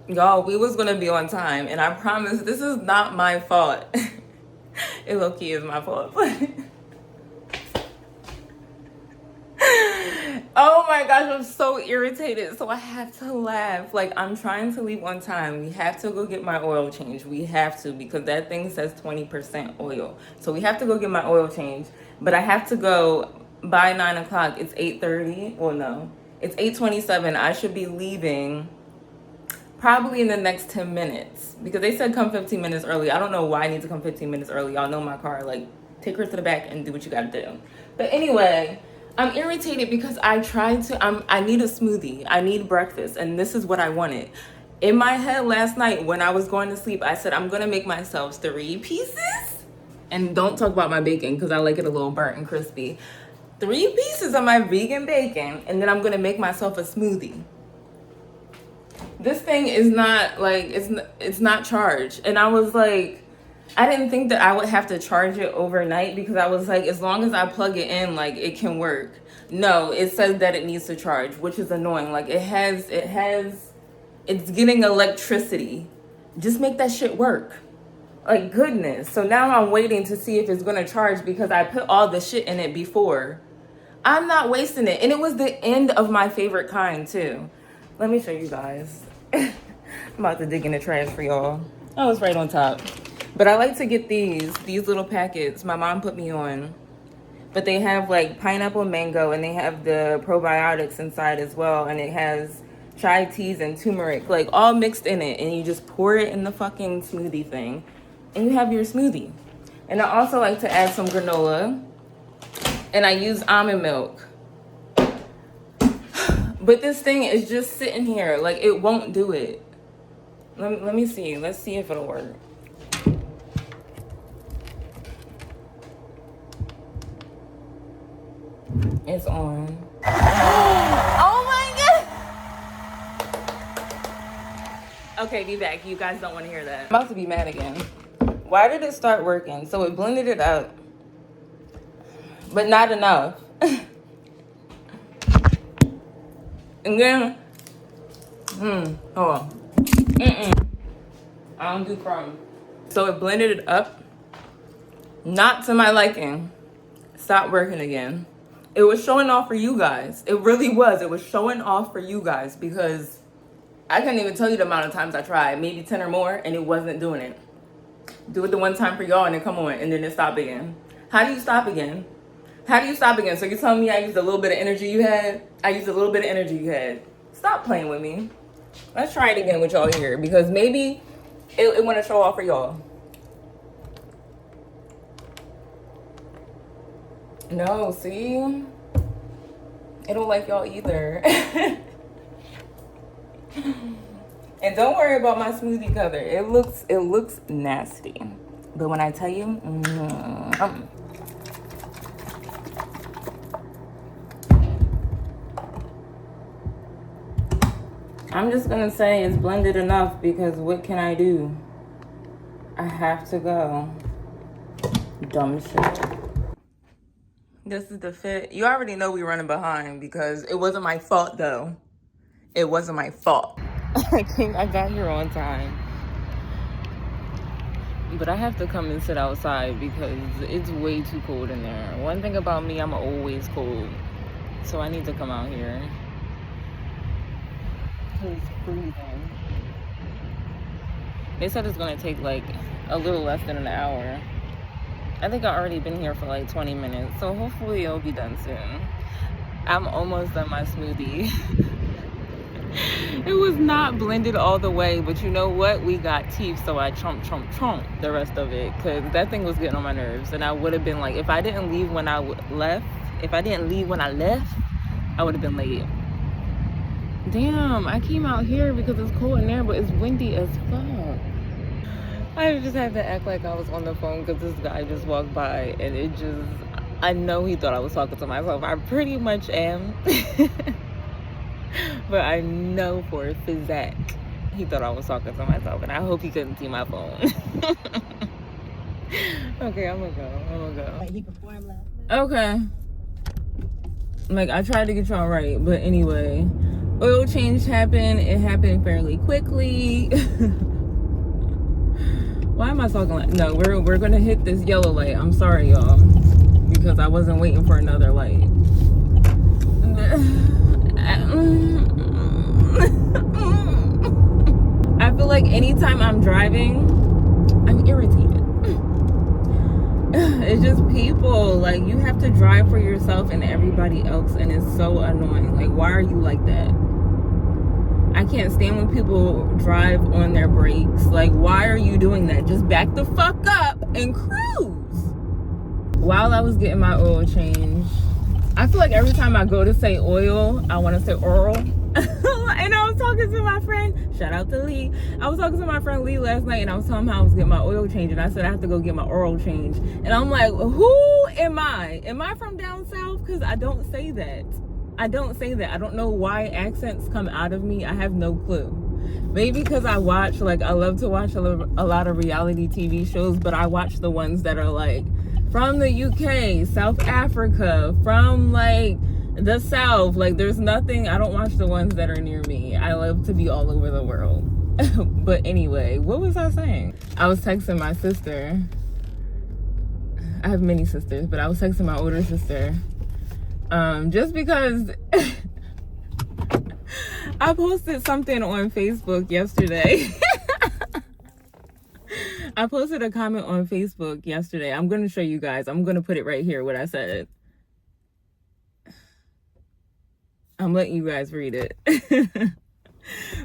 Y'all, we was gonna be on time, and I promise this is not my fault. It low-key is my fault. Oh my gosh, I'm so irritated. So I have to laugh. Like, I'm trying to leave on time. We have to go get my oil change. We have to, because that thing says 20% oil. So we have to go get my oil change. But I have to go by 9 o'clock. It's 8:30. Well, no, it's 8:27. I should be leaving probably in the next 10 minutes because they said come 15 minutes early. I don't know why I need to come 15 minutes early. Y'all know my car. Like, take her to the back and do what you gotta do. But anyway, I'm irritated because I tried to, I need a smoothie. I need breakfast, and this is what I wanted. In my head last night when I was going to sleep, I said, I'm gonna make myself 3 pieces. And don't talk about my bacon because I like it a little burnt and crispy. 3 pieces of my vegan bacon, and then I'm gonna make myself a smoothie. This thing is not like, it's not charged. And I was like, I didn't think that I would have to charge it overnight because I was like, as long as I plug it in, like, it can work. No, it says that it needs to charge, which is annoying. Like, it's getting electricity. Just make that shit work. Like, goodness. So now I'm waiting to see if it's gonna charge because I put all the shit in it before. I'm not wasting it. And it was the end of my favorite kind too. Let me show you guys. I'm about to dig in the trash for y'all. Oh, it's right on top. But I like to get these little packets my mom put me on. But they have like pineapple mango, and they have the probiotics inside as well. And it has chai teas and turmeric, like all mixed in it. And you just pour it in the fucking smoothie thing. And you have your smoothie. And I also like to add some granola. And I use almond milk. But this thing is just sitting here. Like, it won't do it. Let me see. Let's see if it'll work. It's on. Oh my god! Okay, be back. You guys don't want to hear that. I'm about to be mad again. Why did it start working? So it blended it up, but not enough. And then, hold on. I don't do crumb. So it blended it up, not to my liking. Stopped working again. It was showing off for you guys. It really was. It was showing off for you guys because I can't even tell you the amount of times I tried, maybe 10 or more, and it wasn't doing it. Do it the one time for y'all and then come on, and then it stopped again. How do you stop again? How do you stop again? So you're telling me I used a little bit of energy you had? I used a little bit of energy you had. Stop playing with me. Let's try it again with y'all here because maybe it want to show off for y'all. No, see? It don't like y'all either. And don't worry about my smoothie color. It looks nasty. But when I tell you, I'm just gonna say it's blended enough because what can I do? I have to go. Dumb shit. This is the fit. You already know we're running behind because it wasn't my fault though. It wasn't my fault. I got here on time. But I have to come and sit outside because it's way too cold in there. One thing about me, I'm always cold. So I need to come out here. It's freezing. They said it's gonna take like a little less than an hour. I think I've already been here for like 20 minutes, so hopefully it'll be done soon. I'm almost done my smoothie. It was not blended all the way, but you know what? We got teeth, so I chomp the rest of it because that thing was getting on my nerves. And I would have been like, if I didn't leave when I left, I would have been late. Damn, I came out here because it's cold in there, but it's windy as fuck. I just had to act like I was on the phone because this guy just walked by, and I know he thought I was talking to myself. I pretty much am. But I know for a fact he thought I was talking to myself, and I hope he couldn't see my phone. Okay, I'm gonna go. Like he performed last Okay. night. Like, I tried to get y'all right, but anyway, Oil change happened. It happened fairly quickly. Why am I talking like, no, we're gonna hit this yellow light. I'm sorry, y'all, because I wasn't waiting for another light. I feel like anytime I'm driving, I'm irritated. It's just people, like, you have to drive for yourself and everybody else, and it's so annoying. Like, why are you like that? I can't stand when people drive on their brakes. Like, why are you doing that? Just back the fuck up and cruise. While I was getting my oil change, I feel like every time I go to say oil, I want to say oral. And I was talking to my friend, shout out to Lee. I was talking to my friend Lee last night, and I was telling him how I was getting my oil change, and I said I have to go get my oral change. And I'm like, who am I? Am I from down south? Because I don't say that. I don't say that. I don't know why accents come out of me. I have no clue. Maybe because I watch, like, I love to watch a lot of reality TV shows, but I watch the ones that are like from the UK, South Africa, from like the South. Like, there's nothing, I don't watch the ones that are near me. I love to be all over the world. But anyway, what was I saying? I was texting my sister. I have many sisters, but I was texting my older sister. Just because I posted something on Facebook yesterday. I posted a comment on Facebook yesterday. I'm going to show you guys. I'm going to put it right here, what I said. I'm letting you guys read it.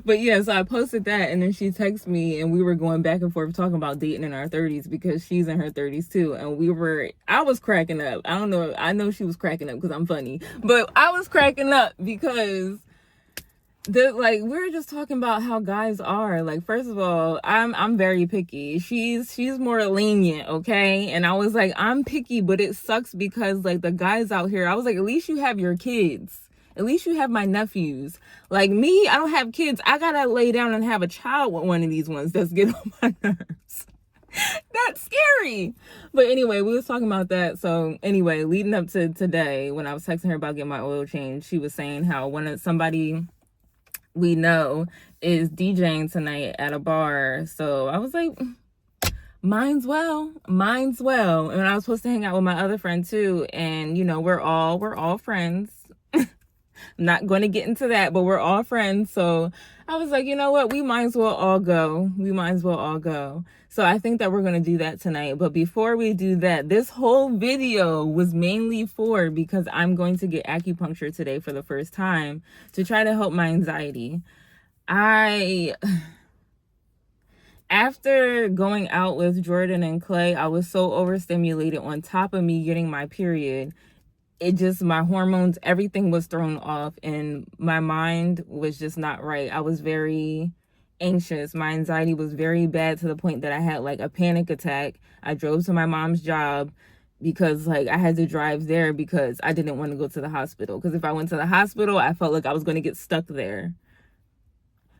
But yeah, so I posted that, and then she texted me, and we were going back and forth talking about dating in our 30s, because she's in her 30s too. And I was cracking up. I don't know. I know she was cracking up because I'm funny, but I was cracking up because we were just talking about how guys are. Like, first of all, I'm very picky. She's more lenient, okay? And I was like, I'm picky, but it sucks because, like, the guys out here, I was like, at least you have your kids. At least you have my nephews. Like me, I don't have kids. I gotta lay down and have a child with one of these ones that's getting on my nerves. That's scary. But anyway, we was talking about that. So anyway, leading up to today, when I was texting her about getting my oil change, she was saying how somebody we know is DJing tonight at a bar. So I was like, mine's well. And I was supposed to hang out with my other friend too. And you know, we're all friends. I'm not going to get into that, but we're all friends. So I was like, you know what? We might as well all go. So I think that we're going to do that tonight. But before we do that, this whole video was mainly because I'm going to get acupuncture today for the first time to try to help my anxiety. After going out with Jordan and Clay, I was so overstimulated on top of me getting my period. My hormones, everything was thrown off, and my mind was just not right. I was very anxious. My anxiety was very bad to the point that I had like a panic attack. I drove to my mom's job because like I had to drive there because I didn't want to go to the hospital. Because if I went to the hospital, I felt like I was going to get stuck there.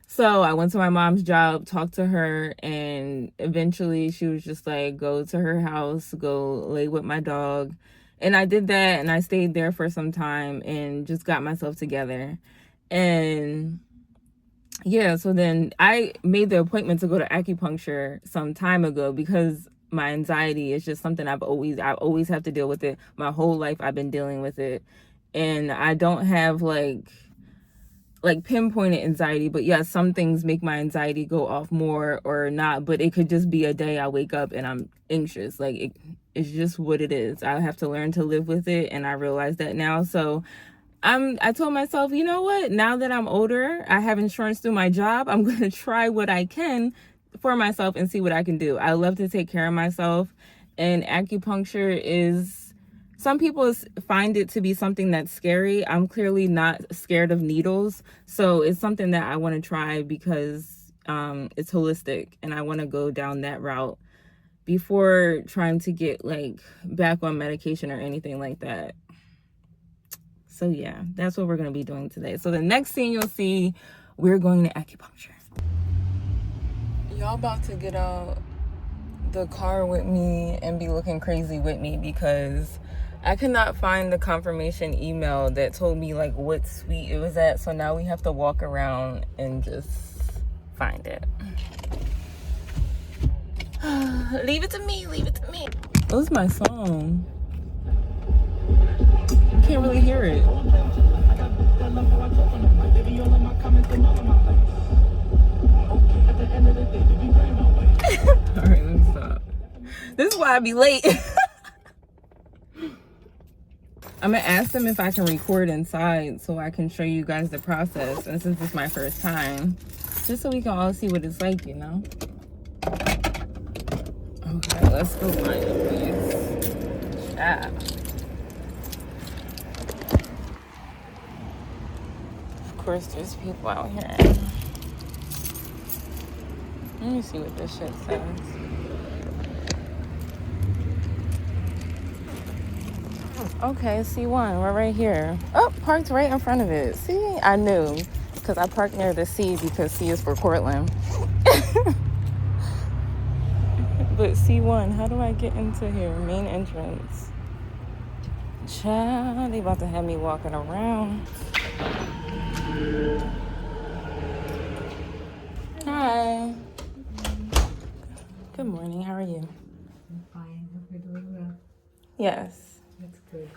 So I went to my mom's job, talked to her, and eventually she was just like, go to her house, go lay with my dog. And I did that, and I stayed there for some time and just got myself together. And yeah, so then I made the appointment to go to acupuncture some time ago because my anxiety is just something I always have to deal with it. My whole life I've been dealing with it. And I don't have like pinpointed anxiety, but yeah, some things make my anxiety go off more or not, but it could just be a day I wake up and I'm anxious. Like it's just what it is. I have to learn to live with it, and I realize that now. So I told myself, you know what, now that I'm older, I have insurance through my job, I'm going to try what I can for myself and see what I can do. I love to take care of myself, and acupuncture is, some people find it to be something that's scary. I'm clearly not scared of needles. So it's something that I want to try because it's holistic, and I want to go down that route before trying to get like back on medication or anything like that. So yeah, that's what we're going to be doing today. So the next thing you'll see, we're going to acupuncture. Y'all about to get out the car with me and be looking crazy with me because I could not find the confirmation email that told me like what suite it was at, so now we have to walk around and just find it. Leave it to me, leave it to me. That was my song. You can't really hear it. Alright, let me stop. This is why I be late. I'm gonna ask them if I can record inside so I can show you guys the process. And since it's my first time, just so we can all see what it's like, you know? Okay, let's go find it, please. Yeah. Of course, there's people out here. Let me see what this shit says. Okay, C1, we're right here. Oh, parked right in front of it. See, I knew, because I parked near the C because C is for Cortland. But C1, how do I get into here? Main entrance. Child, they about to have me walking around. Hi. Good morning, how are you? I'm fine. Hope you're doing well. Yes. That's good.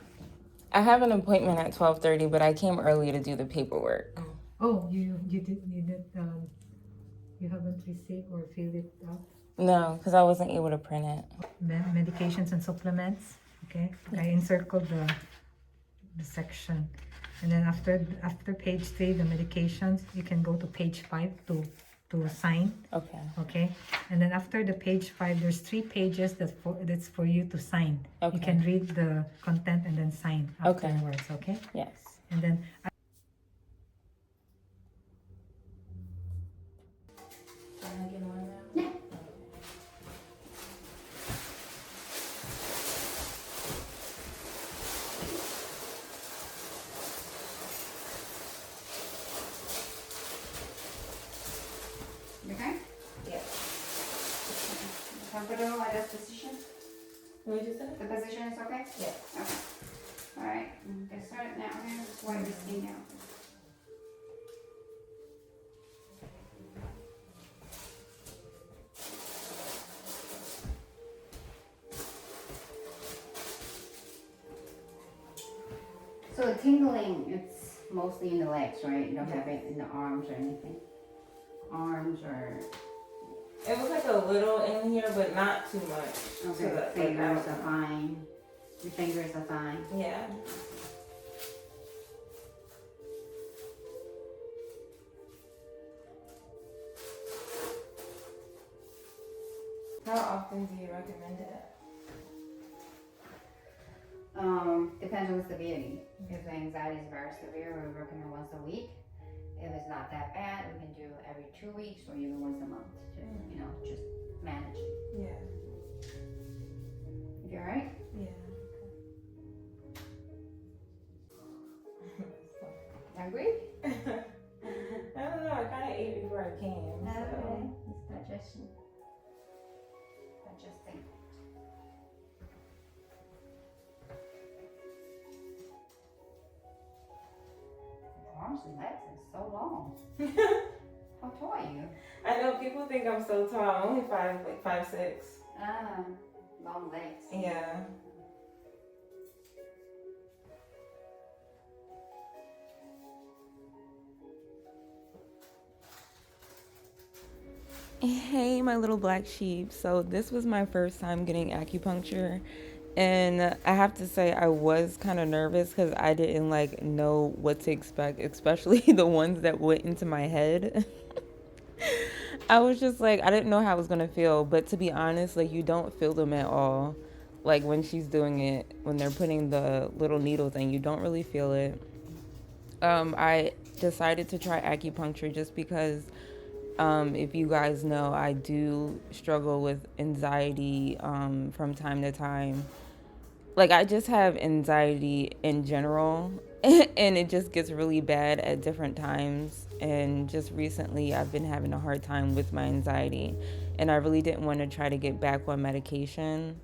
I have an appointment at 12:30, but I came early to do the paperwork. Oh, you haven't received or filled it out? No, because I wasn't able to print it. Medications and supplements. Okay. I encircled the section, and then after page 3, the medications, you can go to page 5 to sign. Okay. Okay. And then after the page 5, there's 3 pages that's for you to sign. Okay. You can read the content and then sign afterwards. Okay. Yes. And then. Okay? Yes. Comfortable at this position? What did you say? The position is okay? Yes. Okay. Alright, get started now. Okay, just wipe your skin out. So the tingling, it's mostly in the legs, right? You don't have it in the arms or anything? Arms or... It was like a little in here, but not too much. Okay, So that, fingers are fine. Your fingers are fine. Yeah. How often do you recommend it? Depends on the severity. If the anxiety is very severe, we recommend once a week. If it's not that bad, we can do every 2 weeks or even once a month to, just manage it. Yeah. You alright? Yeah. Hungry? I don't know. I kind of ate before I came. Okay. It's digestion. Digesting. Arms and legs is so long. How tall are you? I know people think I'm so tall. I'm only 5'6". Long legs. Yeah. Hey, my little black sheep. So this was my first time getting acupuncture, and I have to say I was kind of nervous because I didn't know what to expect, especially the ones that went into my head. I was just I didn't know how I was gonna feel, but to be honest, you don't feel them at all. When she's doing it, when they're putting the little needle thing, you don't really feel it. I decided to try acupuncture just because if you guys know, I do struggle with anxiety from time to time. I just have anxiety in general, and it just gets really bad at different times. And just recently, I've been having a hard time with my anxiety, and I really didn't want to try to get back on medication.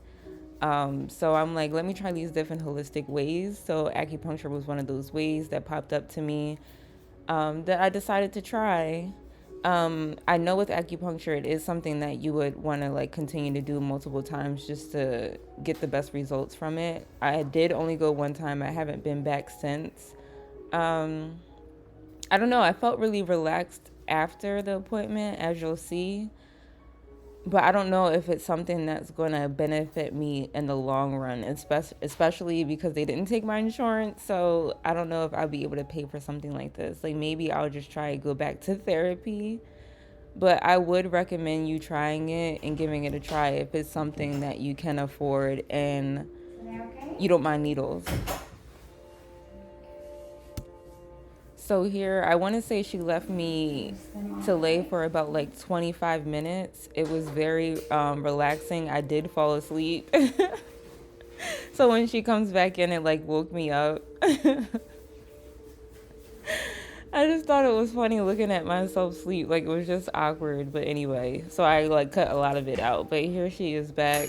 So I'm like, let me try these different holistic ways. So acupuncture was one of those ways that popped up to me, that I decided to try. I know with acupuncture, it is something that you would want to like continue to do multiple times just to get the best results from it. I did only go one time. I haven't been back since. I don't know. I felt really relaxed after the appointment, as you'll see. But I don't know if it's something that's going to benefit me in the long run, especially because they didn't take my insurance. So I don't know if I'll be able to pay for something like this. Like maybe I'll just try to go back to therapy. But I would recommend you trying it and giving it a try if it's something that you can afford and you don't mind needles. So here, I want to say she left me to lay for about like 25 minutes. It was very relaxing. I did fall asleep. So when she comes back in, it like woke me up. I just thought it was funny looking at myself sleep. Like it was just awkward. But anyway, so I like cut a lot of it out. But here she is back.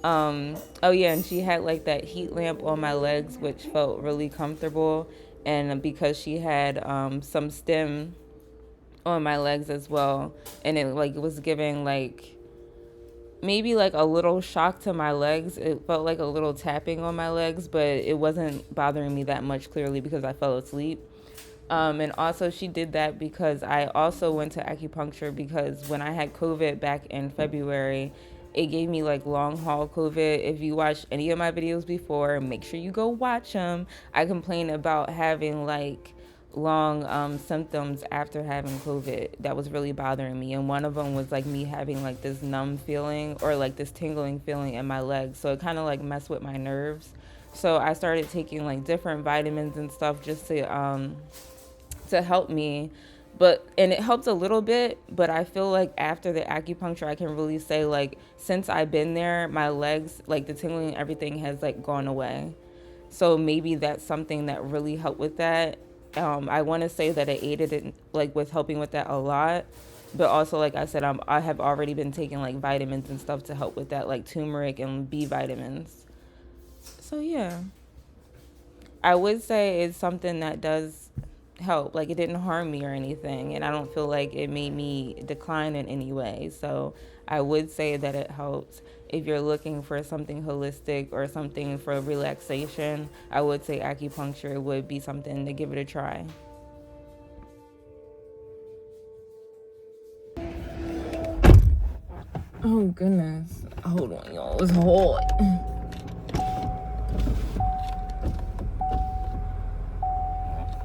Oh yeah, and she had like that heat lamp on my legs, which felt really comfortable. And because she had some stem on my legs as well, and it like was giving like maybe like a little shock to my legs. It felt like a little tapping on my legs, but it wasn't bothering me that much, clearly because I fell asleep. And also she did that because I also went to acupuncture because when I had COVID back in February, it gave me like long haul COVID. If you watched any of my videos before, make sure you go watch them. I complained about having like long symptoms after having COVID that was really bothering me. And one of them was like me having like this numb feeling or like this tingling feeling in my legs. So it kind of like messed with my nerves. So I started taking like different vitamins and stuff just to help me, and it helped a little bit, but I feel like after the acupuncture I can really say like since I've been there, my legs, like the tingling and everything has like gone away. So maybe that's something that really helped with that. I want to say that it aided it like with helping with that a lot, but also like I said, I have already been taking like vitamins and stuff to help with that, like turmeric and B vitamins. So yeah, I would say it's something that does help. Like it didn't harm me or anything, and I don't feel like it made me decline in any way. So I would say that it helps. If you're looking for something holistic or something for relaxation, I would say acupuncture would be something to give it a try. Oh goodness, hold on y'all, it's hot.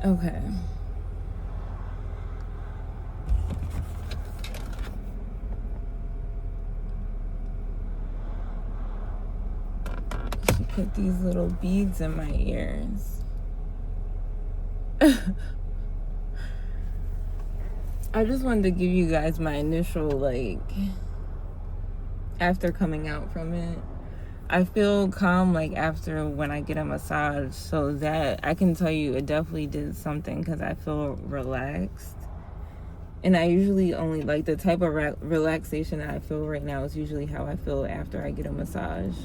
Okay. She put these little beads in my ears. I just wanted to give you guys my initial, like, after coming out from it. I feel calm like after when I get a massage, so that I can tell you it definitely did something because I feel relaxed. And I usually only like the type of relaxation that I feel right now is usually how I feel after I get a massage.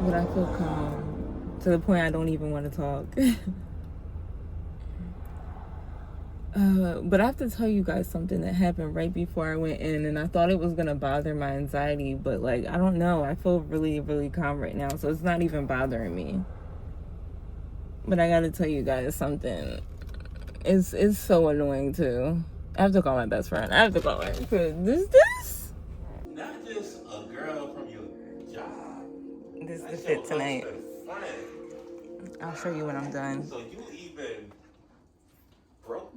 But I feel calm to the point I don't even want to talk. But I have to tell you guys something that happened right before I went in, and I thought it was going to bother my anxiety, but like, I don't know. I feel really, really calm right now, so it's not even bothering me. But I got to tell you guys something. It's so annoying too. I have to call my best friend. I have to call her. This? Not just a girl from your job. This is the fit tonight. I'll show you when I'm done. So you even broke.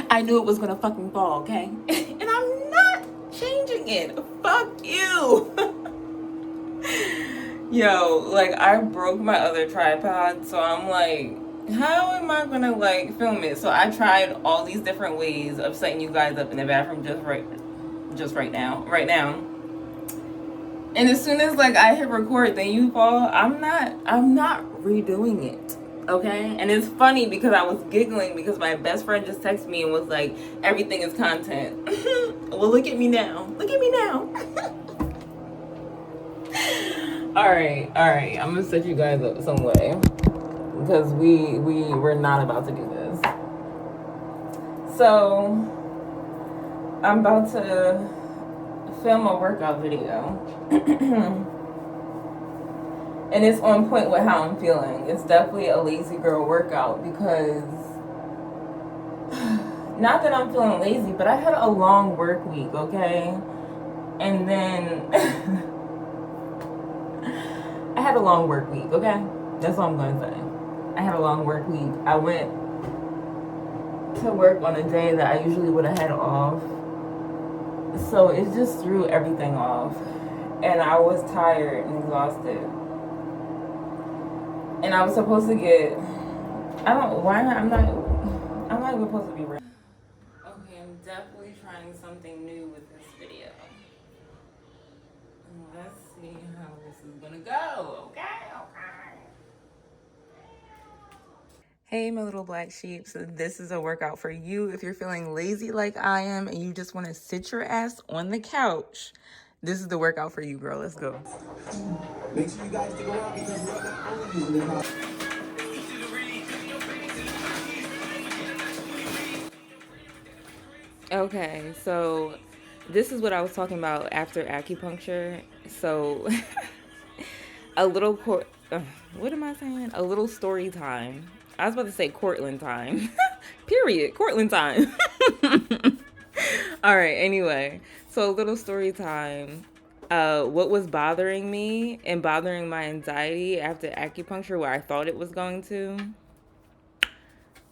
I knew it was gonna fucking fall, okay? And I'm not changing it. Fuck you. Yo, like I broke my other tripod, so I'm like, how am I gonna like film it? So I tried all these different ways of setting you guys up in the bathroom just right now. And as soon as like I hit record, then you fall. I'm not redoing it. Okay? And it's funny because I was giggling because my best friend just texted me and was like, everything is content. Well, look at me now. Look at me now. All right. I'm gonna set you guys up some way because we're not about to do this. So I'm about to film a workout video. And it's on point with how I'm feeling. It's definitely a lazy girl workout because not that I'm feeling lazy, but I had a long work week, okay? And then I had a long work week, okay? That's all I'm going to say. I had a long work week. I went to work on a day that I usually would have had off. So it just threw everything off. And I was tired and exhausted. And I was supposed to get, I'm not even supposed to be ready. Okay, I'm definitely trying something new with this video. Let's see how this is gonna go, okay? Hey, my little black sheep. So this is a workout for you if you're feeling lazy like I am and you just want to sit your ass on the couch. This is the workout for you, girl. Let's go. Make sure you guys stick around because we're not only using this. Okay, so this is what I was talking about after acupuncture. So a little what am I saying? A little story time. I was about to say Cortland time. Period. Cortland time. All right, anyway. So a little story time. What was bothering me and bothering my anxiety after acupuncture where I thought it was going to.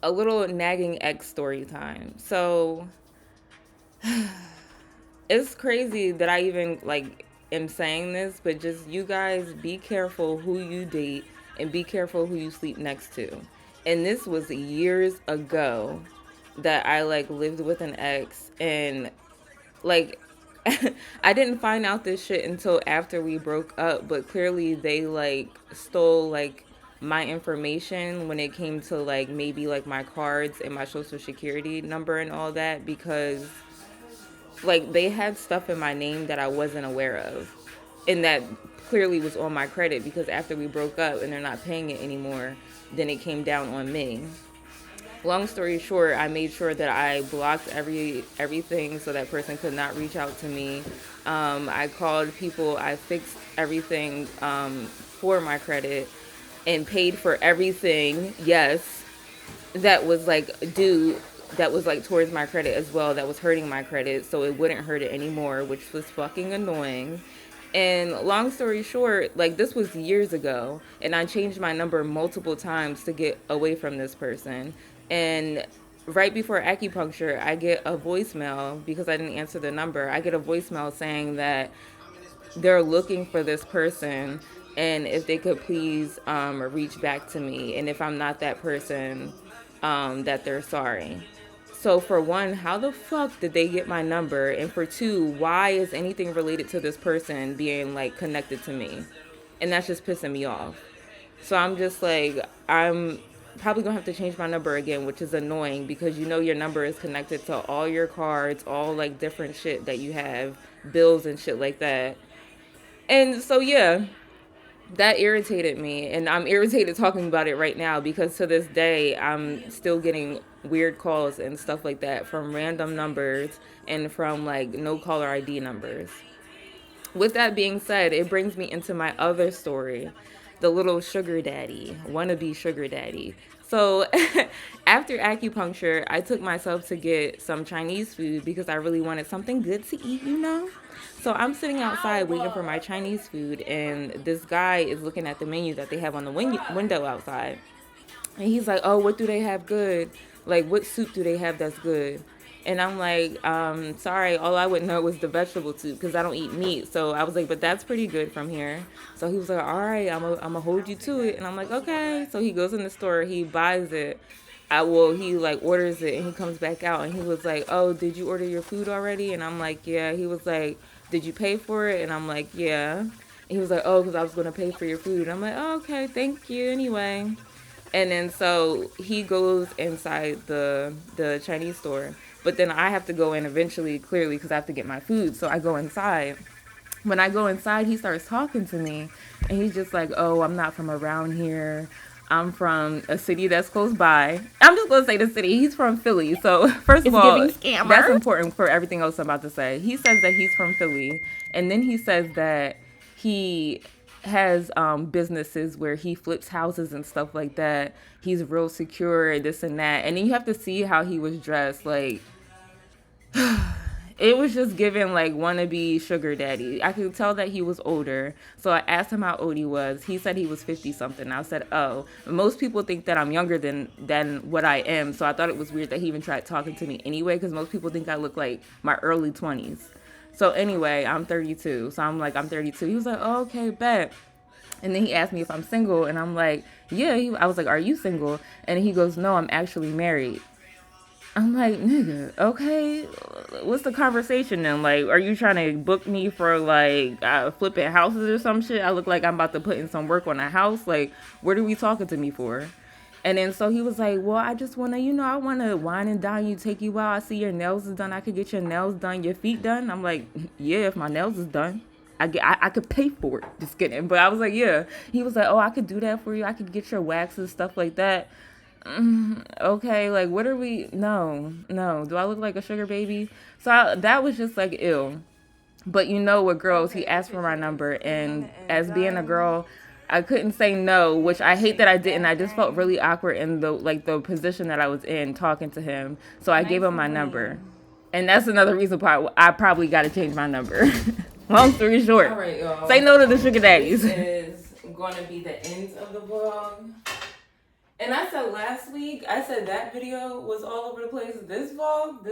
A little nagging ex story time. So it's crazy that I even like am saying this, but just you guys be careful who you date and be careful who you sleep next to. And this was years ago that I like lived with an ex and like I didn't find out this shit until after we broke up, but clearly they like stole like my information when it came to like maybe like my cards and my social security number and all that because like they had stuff in my name that I wasn't aware of and that clearly was on my credit because after we broke up and they're not paying it anymore, then it came down on me. Long story short, I made sure that I blocked everything so that person could not reach out to me. I called people, I fixed everything for my credit and paid for everything, yes, that was like due, that was like towards my credit as well, that was hurting my credit so it wouldn't hurt it anymore, which was fucking annoying. And long story short, like this was years ago and I changed my number multiple times to get away from this person. And right before acupuncture, I get a voicemail because I didn't answer the number. I get a voicemail saying that they're looking for this person and if they could please reach back to me. And if I'm not that person, that they're sorry. So for one, how the fuck did they get my number? And for two, why is anything related to this person being like connected to me? And that's just pissing me off. So I'm just like, I'm probably gonna have to change my number again, which is annoying because you know your number is connected to all your cards, all like different shit that you have, bills and shit like that. And so yeah, that irritated me and I'm irritated talking about it right now because to this day I'm still getting weird calls and stuff like that from random numbers and from like no caller ID numbers. With that being said, it brings me into my other story, the little sugar daddy, wannabe sugar daddy. So after acupuncture, I took myself to get some Chinese food because I really wanted something good to eat, you know? So I'm sitting outside waiting for my Chinese food, and this guy is looking at the menu that they have on the window outside. And he's like, oh, what do they have good? Like, what soup do they have that's good? And I'm like, sorry, all I would know was the vegetable soup because I don't eat meat. So I was like, but that's pretty good from here. So he was like, all right, I'm going to hold you to it. And I'm like, okay. So he goes in the store, he buys it. he like orders it and he comes back out and he was like, oh, did you order your food already? And I'm like, yeah. He was like, did you pay for it? And I'm like, yeah. And he was like, oh, because I was going to pay for your food. And I'm like, oh, okay, thank you anyway. And then so he goes inside the Chinese store. But then I have to go in eventually, clearly, because I have to get my food. So I go inside. When I go inside, he starts talking to me. And he's just like, oh, I'm not from around here. I'm from a city that's close by. I'm just going to say the city. He's from Philly. So first of all, that's important for everything else I'm about to say. He says that he's from Philly. And then he says that he has businesses where he flips houses and stuff like that. He's real secure, this and that. And then you have to see how he was dressed. Like, it was just giving like wannabe sugar daddy. I could tell that he was older. So I asked him how old he was. He said he was 50 something. I said, oh, most people think that I'm younger than what I am. So I thought it was weird that he even tried talking to me anyway, because most people think I look like my early 20s. So anyway, I'm 32. So I'm like, I'm 32. He was like, oh, okay, bet. And then he asked me if I'm single. And I'm like, yeah. I was like, are you single? And he goes, no, I'm actually married. I'm like, nigga, okay. What's the conversation then? Like, are you trying to book me for like flipping houses or some shit? I look like I'm about to put in some work on a house. Like, what are we talking to me for? And then so he was like, well, I just want to, I want to wine and dine you, take you out. I see your nails is done. I could get your nails done, your feet done. I'm like, yeah, if my nails is done, I could pay for it. Just kidding. But I was like, yeah. He was like, oh, I could do that for you. I could get your waxes, stuff like that. Okay, like, what are we? No. Do I look like a sugar baby? So that was just like, ew. But with girls, he asked for my number. And as being a girl, I couldn't say no, which I hate that I didn't. I just felt really awkward in the position that I was in talking to him. So I gave him my number. And that's another reason why I probably got to change my number. Long story short. All right, y'all. Say no to the sugar daddies. This is going to be the end of the vlog. And I said last week, that video was all over the place. This vlog,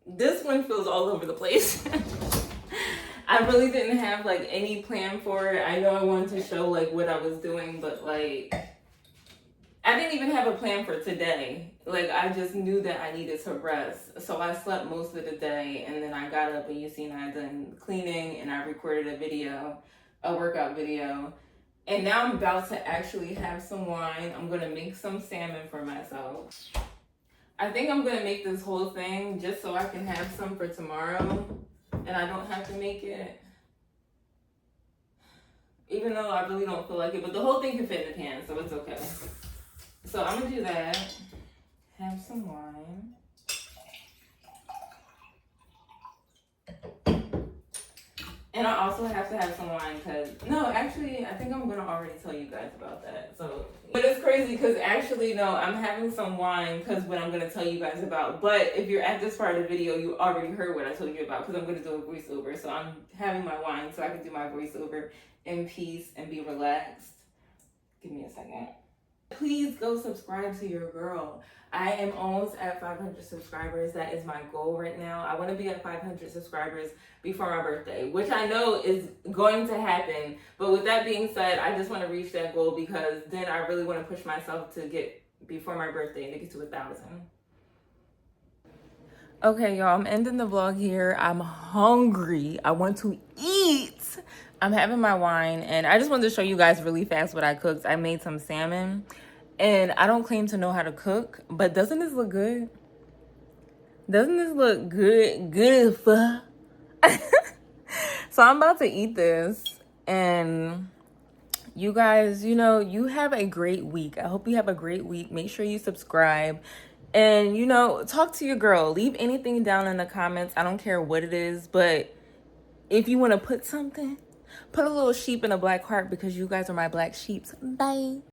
this one feels all over the place. I really didn't have like any plan for it. I know I wanted to show like what I was doing, but like I didn't even have a plan for today. Like I just knew that I needed to rest. So I slept most of the day, and then I got up and you seen I done cleaning and I recorded a workout video. And now I'm about to actually have some wine. I'm gonna make some salmon for myself. I think I'm gonna make this whole thing just so I can have some for tomorrow. And I don't have to make it. Even though I really don't feel like it. But the whole thing can fit in the pan, so it's okay. So I'm gonna do that. Have some wine. And I also have to have some wine because, no, actually, I think I'm going to already tell you guys about that. So, but it's crazy because actually, no, I'm having some wine because what I'm going to tell you guys about. But if you're at this part of the video, you already heard what I told you about because I'm going to do a voiceover. So I'm having my wine so I can do my voiceover in peace and be relaxed. Give me a second. Please go subscribe to your girl. I am almost at 500 subscribers. That is my goal right now. I want to be at 500 subscribers before my birthday, which I know is going to happen. But with that being said, I just want to reach that goal because then I really want to push myself to get before my birthday to get to 1,000. Okay, y'all, I'm ending the vlog here. I'm hungry. I want to eat. I'm having my wine, and I just wanted to show you guys really fast what I cooked. I made some salmon, and I don't claim to know how to cook, but doesn't this look good? Doesn't this look good? Good for. So I'm about to eat this, and you guys, you have a great week. I hope you have a great week. Make sure you subscribe. And, talk to your girl. Leave anything down in the comments. I don't care what it is, but if you want to put something, put a little sheep in a black heart because you guys are my black sheeps. Bye.